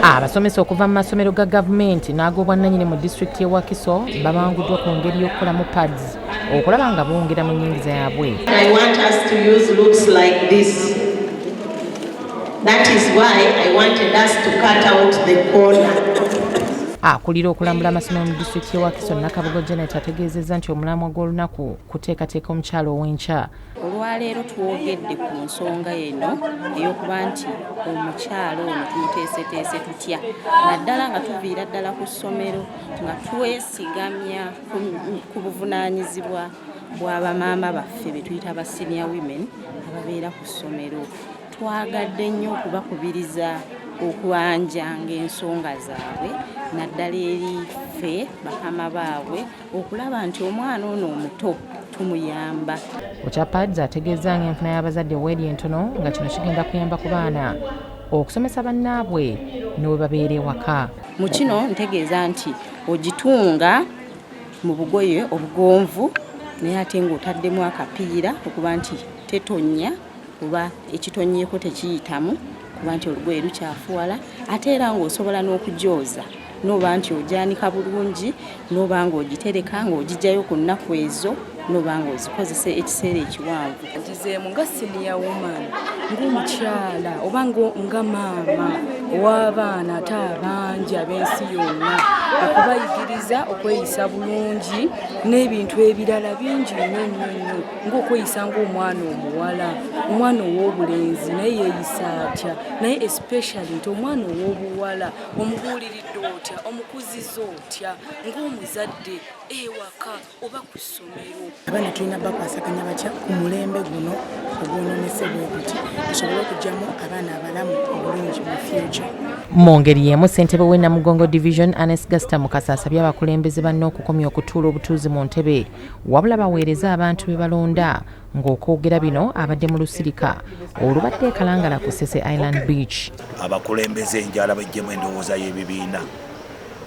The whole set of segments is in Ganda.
Abasomesa okuva mu masomero ga gavumenti n'ag'obwannannyini mu disitulikiti y'e Wakiso babanguddwa ku ngeri y'okukolamu pads okulaba nga bongera mu nnyingiza yaabwe. I want us to use loops like this. That is why I wanted us to cut out the corner. Akulira okulambula amasomero mu disitulikiti y'e Wakiso Nakabogo Janet ategeezezza nti omulamwa gw'olunaku kuteekateeka omukyalo ow'enkya. Olwaleero twogedde ku nsonga eno ey'okuba nti omukyalo ono tumuteeseteese tutya naddala nga tuviira ddala ku ssomero nga twesigamya ku buvunaanyizibwa bw'abamaama baffe be tuyita aba senior women ababeera ku ssomero. Twagadde nnyo okubakubiriza okwanjanga ensonga zaabwe naddala eri ffe bakama baabwe okulaba nti omwana ono omuto tumuyamba. Okyapads ategeeza ng'enfuna y'abazadde weeri entono nga kino kigenda kuyamba ku baana okusomesa bannaabwe ne bwe babeera ewaka. Mu kino ntegeeza nti ogitunga mu bugoye obugonvu naye ate ng'otaddemu akapiira okuba nti tetonya kuba ekitonnyeko tekiyitamu kuba nti olugoye lukyafuwala ate era ng'osobola n'okugyoza n'oba nti ogyanika bulungi n'oba ng'ogitereka ng'ogijjayo ku nnaku ezo n'oba ng'ozikozesa ekiseera ekiwanvu. Ngizeemu nga senior woman ng'omukyala oba nga maama ow'abaana ate abangi ab'ensi yonna okubayigiriza okweyisa bulungi n'ebintu ebirala bingi nnyo nnyo nnyo ng'okweyisa ng'omwana omuwala omwana ow'obulenzi naye yeeyisa atya naye especially nti omwana ow'obuwala omubuuliridde otya omukuziza otya ng'omuzadde ewaka oba ku ssomero. Abaana tulina bakwasaganya batya ku mulembe guno ogwonoonese bwe guti tusobole okugyamu abaana abalamu obulungi mu future. Mu ngeri y'emu ssentebe w'e Namugongo Division Anes Gasta Mukasa asabye abakulembeze banne okukomya okutuula obutuuzi mu ntebe wabula baweereza abantu be balonda ng'okwogera bino abadde mu lusirika olubadde Kalangala ku Sese Island Beach. Abakulembeze enjala bajjemu endowooza y'ebibiina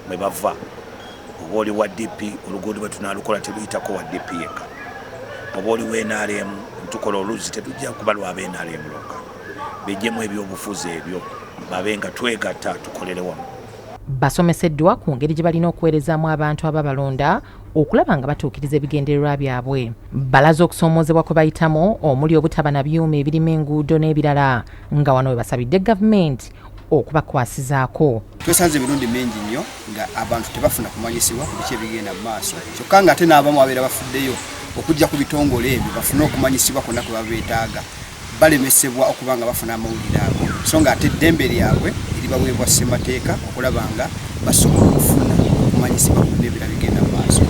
mwe bava oba oli wa DP oluguudo bwe tunaalukola teluyitako wa DP yekka oba oli wa NRM tukola oluzzi tetujja kuba lwa NRM lwokka bijjemu ebyobufuzi ebyo babe nga twegatta tukolere wamu. Basomeseddwa ku ngeri gye balina okuweerezaamu abantu ababalonda okulaba nga batuukiriza ebigendererwa byabwe. Balaze okusoomoozebwa kwe bayitamu omuli obutaba na byuma ebirima enguudo n'ebirala nga wano we basabidde gavumenti okubakwasizaako. Twesanze emirundi mingi nnyo nga abantu tebafuna kumanyisibwa ku biki ebigenda mu maaso kyokka nga ate n'abamu abeera bafuddeyo okujja ku bitongole ebyo bafune okumanyisibwa kwonna kwe babeetaaga balemesebwa okuba nga bafuna amawulire ago so nga ate eddembe lyabwe eribaweebwa ssemateeka okulaba nga basobola okufuna okumanyisibwa ku nebira bigenda mu maaso.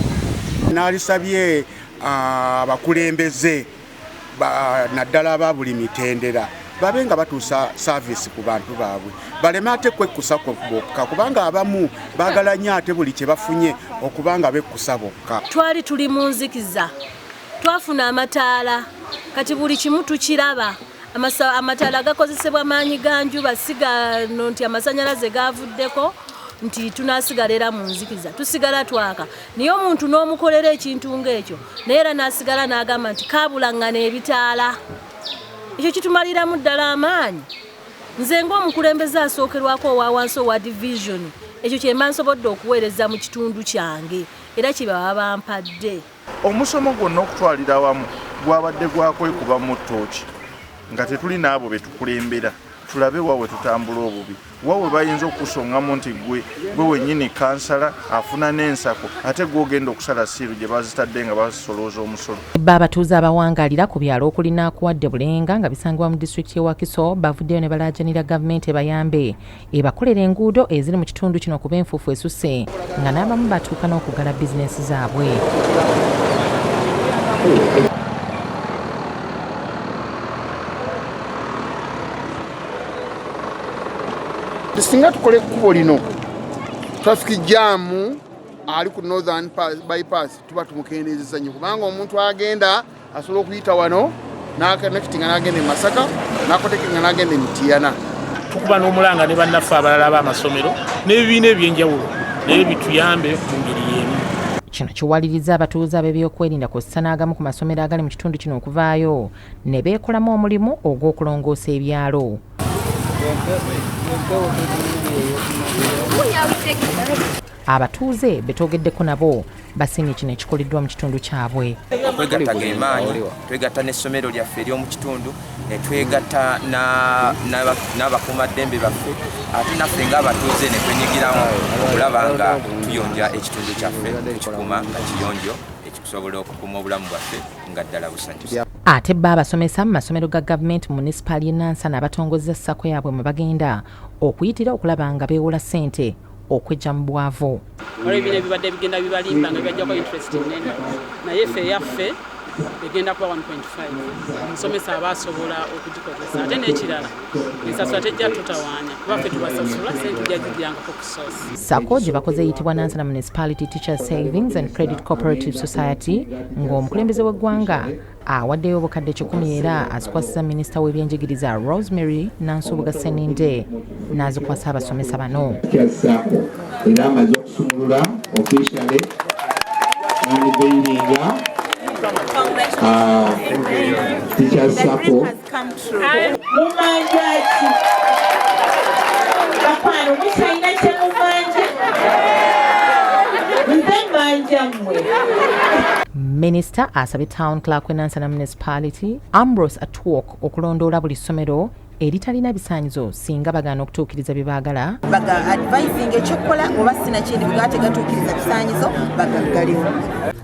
Naalisabye abakulembeze naddala aba buli mitendera babe nga batuusa saavisi ku bantu baabwe baleme ate kwekkusa bokka kubanga abamu baagala nnyo ate buli kye bafunye okuba nga bekkusa bokka. Twali tuli mu nzikiza twafuna amataala kati buli kimu tukiraba amataala gakozesebwa maanyi ga njuba sigano nti amasannyalaze gavuddeko nti tunasigala era mu nzikiza tusigala twaka naye omuntu n'omukolera ekintu ng'ekyo naye era n'asigala n'agamba nti kaabulaŋŋana ebitaala. Ekyo kitumaliramu ddala amaanyi. Nze ng'omukulembeze asookerwako owa wansi owa division ekyo kye mba nsobodde okuweereza mu kitundu kyange era kye baba bampadde. Omusomo gwonna okutwalira awamu gwabadde gwakwekuba mu ttooki nga tetuli n'abo be tukulembera tulabe wawe tutambula obubi wawe bayinza okusongamu nti gwe wennyini kansala afuna n'ensako ate gw'ogenda okusala siiru gye bazitadde nga basolooza omusolo. Abatuuze abawangaalira ku byalo okuli Naakuwadde Bulenga nga bisangibwa mu disitulikiti y'e Wakiso bavuddeyo ne balaajanira gavumenti ebayambe ebakolera enguudo eziri mu kitundu kino kuba enfuufu esusse nga n'abamu batuuka n'okugala bizinensi zaabwe. Singa tukole ekkubo lino traffic jam ali ku northern bypass tuba tumukendeezeza nnyo kubanga omuntu agenda asobola okuyita wano n'akonekitinga n'agenda e Masaka n'akonekitinga n'agenda e Mityana. Tukuba n'omulanga ne bannaffe abalala b'amasomero n'ebibiina eby'enjawulo naye bituyambe mu ngeri y'emu. Kino kiwaliriza abatuuze ab'ebyokwerinda kw'ossa n'agamu ku masomero agali mu kitundu kino okuvaayo ne beekolamu omulimu ogw'okulongoosa ebyalo. abatuuze betoogeddeko nabo basiimye kino ekikoleddwa mu kitundu kyabwe. Okwegatta gemaanyi, twegatta n'essomero lyaffe ery'omu kitundu, ne twegatta n'abakuumaddembe baffe, ate naffe ng'abatuuze ne twenyigiramu okulaba nga tuyonja ekitundu kyaffe, tukikuuma nga kiyonjo, ekikusobola okukuuma obulamu bwaffe nga ddala busanyusa. Ate bba abasomesa mu masomero ga gavumenti mu munisipaali y'e Nansana abatongozza ssako yaabwe mwe bagenda okuyitira okulaba nga beewola ssente okwejja mu bwavu. Olw'ebino ebibadde bigenda bibalimba nga bibajjako interest nnene, naye ffe yaffe egenda kuba 1.5 omusomesa aba asobola okugikozesa. Ate n'ekirala ensasula tejja tutawaanya kuba ffe tubasasula sente tujja zijjangako ku soosi. Sako gye bakoze eyitibwa Nansana Municipality Teachers Savings and Credit Cooperative Society ng'omukulembeze w'eggwanga awaddeyo obukadde 10 era azikwasiza minisita w'ebyenjigiriza Rosemary Nansubuga Seninde n'azikwasa abasomesa bano. Era amaze okusumulula officially unveilinga teacher support. Mumanjaaki bakwano mukyalina kyemumanja nze manja mmwe. Minisita asabye Town Clerk w'e Nansana Municipality Ambrose Atwok okulondoola buli ssomero eritalina bisaanyizo singa bagaana okutuukiriza bye baagala. Baga advising ekyokukola oba sinakindi bwe gategatuukiriza bisaanyizo bagaggalewo.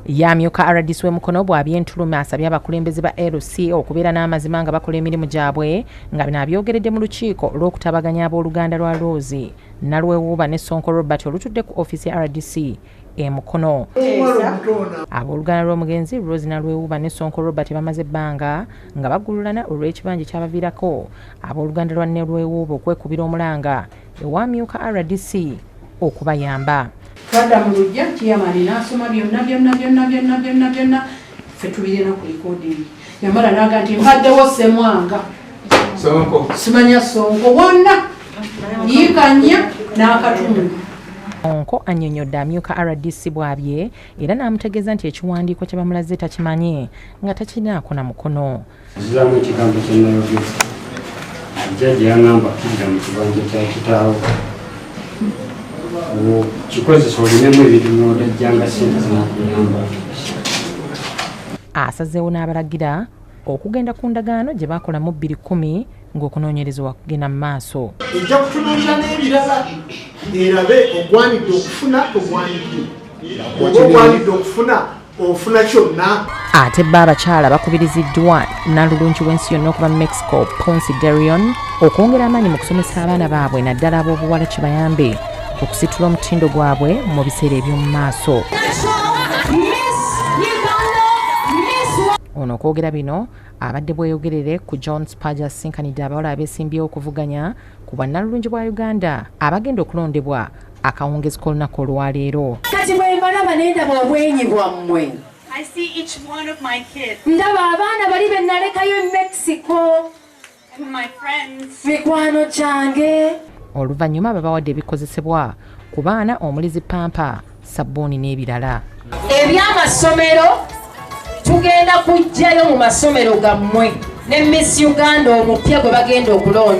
Yamyuka RDC w'emukono bw'abyentulume asabye abakulembeze ba LC okubeera n'amazima nga bakola emirimu gyabwe nga bino abyogeredde mu lukiiko olw'okutabaganya abooluganda lwa Rose Nalwewuuba ne Sonko Robert olutudde ku ofiisi ya RDC emukono. Abooluganda lw'omugenzi Rose Nalwewuuba ne Sonko Robert bamaze ebbanga nga bagululana olw'ekibanja kyabaviirako abooluganda lwa Nalwewuuba okwekubira omulanga ewamyuka RDC okubayamba. Twada mu lujja kiyamali n'asoma byonna ffe tubirina ku recording. Yamala n'aga nti mbaddewo Ssemwanga Sonko simanya Sonko wonna yikanya n'akatundu. Sonko annyonnyodde amyuka RDC bw'abye era n'amutegeeza nti ekiwandiiko kye bamulaze takimanyi nga takinaako na mukono. Ziramu ekigambo kye nayogeza ajja gye yaŋŋamba kudda mu kibanja kya kitaawo kikozesa olinemu ebirimu odajjanga sente zinakuyamba. Asazeewo n'abalagira okugenda ku ndagaano gye baakola mu 2010 ng'okunoonyereza wakugenda mu maaso. Ejja kutunuulira n'ebirala erabe ogwanidde okufuna togwanidde. Oba ogwanidde okufuna ofuna kyonna. Ate bba abakyala bakubiriziddwa Nnalulungi w'ensi yonna okuva mu Mexico Ponce Derion okwongera amaanyi mu kusomesa abaana baabwe naddala ab'obuwala kibayambe okusitula omutindo gwabwe mu biseera eby'omu maaso. Ono okwogera bino abadde bweyogerere ku John Spaja asinkanidde abawala abeesimbyewo okuvuganya ku bwannalulungi bwa Uganda abagenda okulondebwa akawungezi k'olunaku olwaleero. Kati bwe mbalaba nendaba obwenyi bwammwe. Ndaba abaana bali be nalekayo e Mexico. Mikwano kyange. Oluvannyuma babawadde ebikozesebwa ku baana omulizi pampa, sabbuuni n'ebirala. Ebyamasomero tugenda kuggyayo mu masomero gammwe ne Miss Uganda omupya gwe bagenda okulonda.